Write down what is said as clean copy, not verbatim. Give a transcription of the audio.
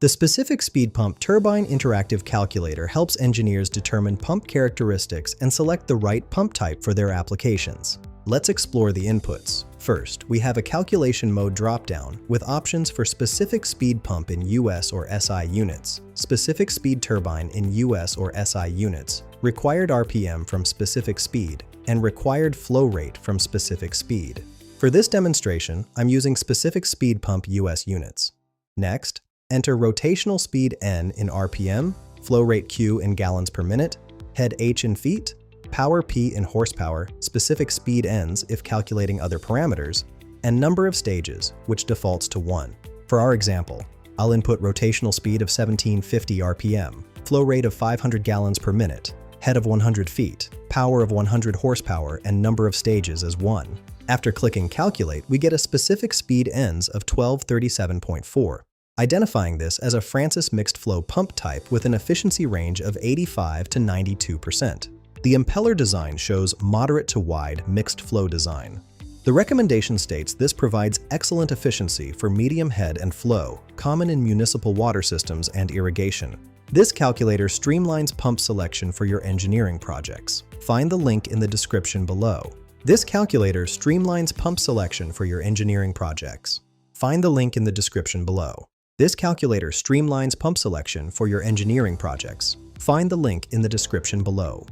The specific speed pump turbine interactive calculator helps engineers determine pump characteristics and select the right pump type for their applications. Let's explore the inputs. First, we have a calculation mode dropdown with options for specific speed pump in US or SI units, specific speed turbine in US or SI units, required RPM from specific speed, and required flow rate from specific speed. For this demonstration, I'm using specific speed pump US units. Next, enter rotational speed N in RPM, flow rate Q in gallons per minute, head H in feet, power P in horsepower, specific speed Ns if calculating other parameters, and number of stages, which defaults to 1. For our example, I'll input rotational speed of 1750 RPM, flow rate of 500 gallons per minute, head of 100 feet, power of 100 horsepower, and number of stages as 1. After clicking Calculate, we get a specific speed Ns of 1237.4, identifying this as a Francis mixed flow pump type with an efficiency range of 85 to 92%. The impeller design shows moderate to wide mixed flow design. The recommendation states this provides excellent efficiency for medium head and flow, common in municipal water systems and irrigation. This calculator streamlines pump selection for your engineering projects. Find the link in the description below. This calculator streamlines pump selection for your engineering projects. Find the link in the description below. This calculator streamlines pump selection for your engineering projects. Find the link in the description below.